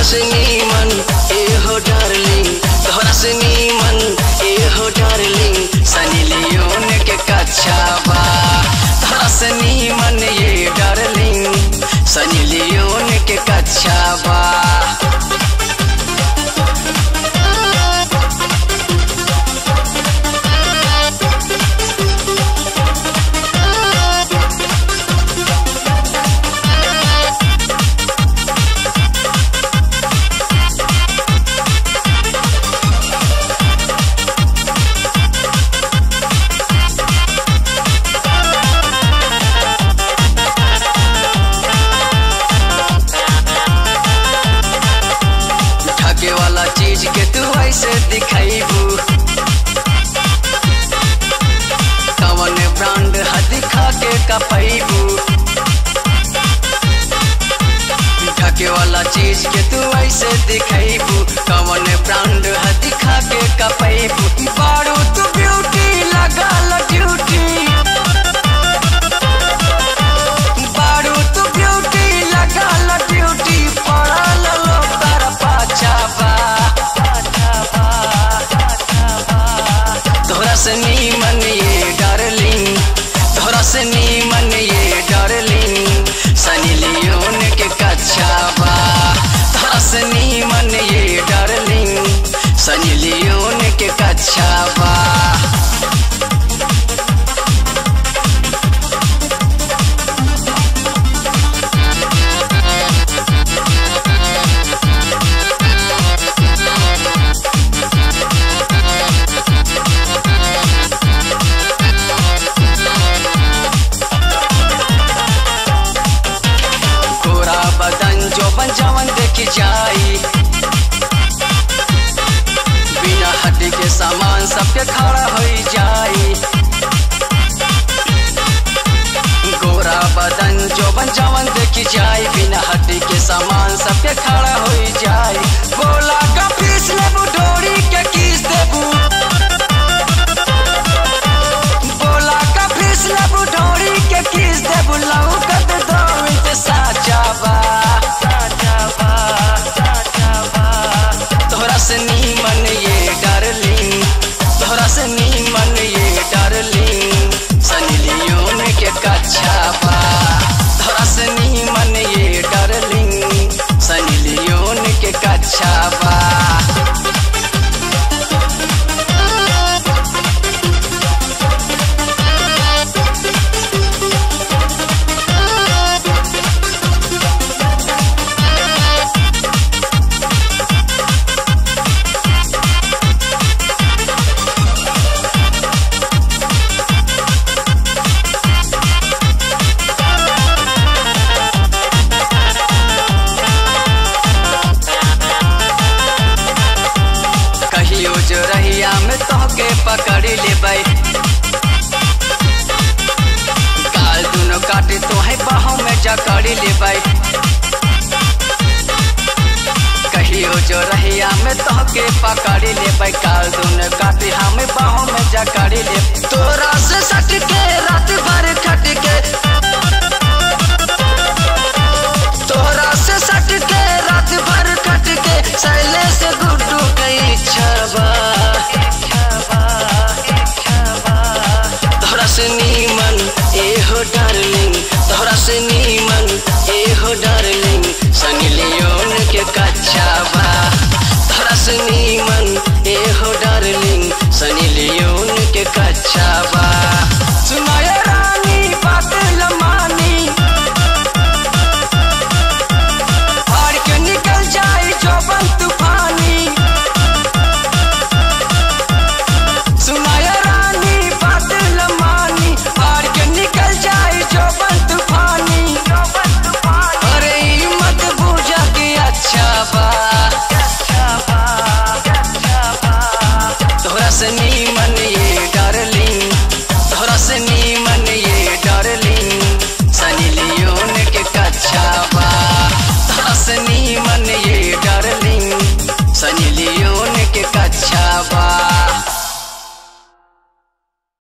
से नीमन ए हो डार्लिंग, तोहरा से नीमन ए हो डार्लिंग, सनी लियोन के कच्चा बा। तोहरा से नीमन ये डार्लिंग, सनी लियोन के कच्चा बा। वाला चीज के तू ऐसे दिखाईबू, कवन ब्रांड है दिखा के कपैबू। ढके वाला चीज के तू ऐसे दिखाईबू, कवन ब्रांड है दिखा के कपैबू। बारू तू ब्यूटी लगा लो ड्यूटी, बारू तू ब्यूटी लगा लो ड्यूटी, पड़ा लो तारा पाछा बा। तोहरा से नीमन ये डार्लिंग, तोहरा से नीमन ये डार्लिंग, सनी लियोन के कच्चा बा। तोहरा से नीमन ये डार्लिंग, सनी लियोन के कच्चा बा। बदन जो बन जवन देखी जाई, बिना हड्डी के सामान सबके खड़ा हो जाई। गोरा बदन जो बन जवन देखी जाई, बिना हड्डी के सामान सबके खड़ा हो जाई। बोला का पीस लेबू डोरी के किस देबू, बोला का पीस लेबू डोरी के किस देबू। लहू कत दो इंत साचा बा। तोहरा से नीमन ये डार्लिंग, तोहरा से नीमन ये डार्लिंग, सनी लियोन के कच्चा बा। तोहरा से नीमन ये डार्लिंग, सनी लियोन के कच्चा बा। जो रहिया में तोहके पकड़ लेबै, गाल दुनो काटे तोहे बाहों में जकड़ लेबै। कहियो जो रहिया में तोहके पकड़ लेबै, गाल दुनो काटे हमें बाहों में जकड़ ले। तोरा से सट के रात भर खट के, तोरा से सट के रात भर खट के, सैले से गुड्डू कई छबा। तोहरा से नीमन ए हो डार्लिंग, तोहरा से नीमन ए हो डार्लिंग, सनी लियोन के कच्चा बा। तोहरा से नीमन ए हो डार्लिंग, सनी लियोन के कच्चा बा। सुनाए रानी बात लमानी, फाड़ के निकल जाए जोबन तूफानी। सुनाए रानी बात लमानी, फाड़ के निकल जाए जोबन तूफानी। अरे मत बुझा के अच्छा बा। तोहरा से नीमन ये डार्लिंग, तोहरा से नीमन ये डार्लिंग, सनी लियोन के कच्चा बा। तोहरा से नीमन ये डार्लिंग, सनी लियोन के कच्चा बा।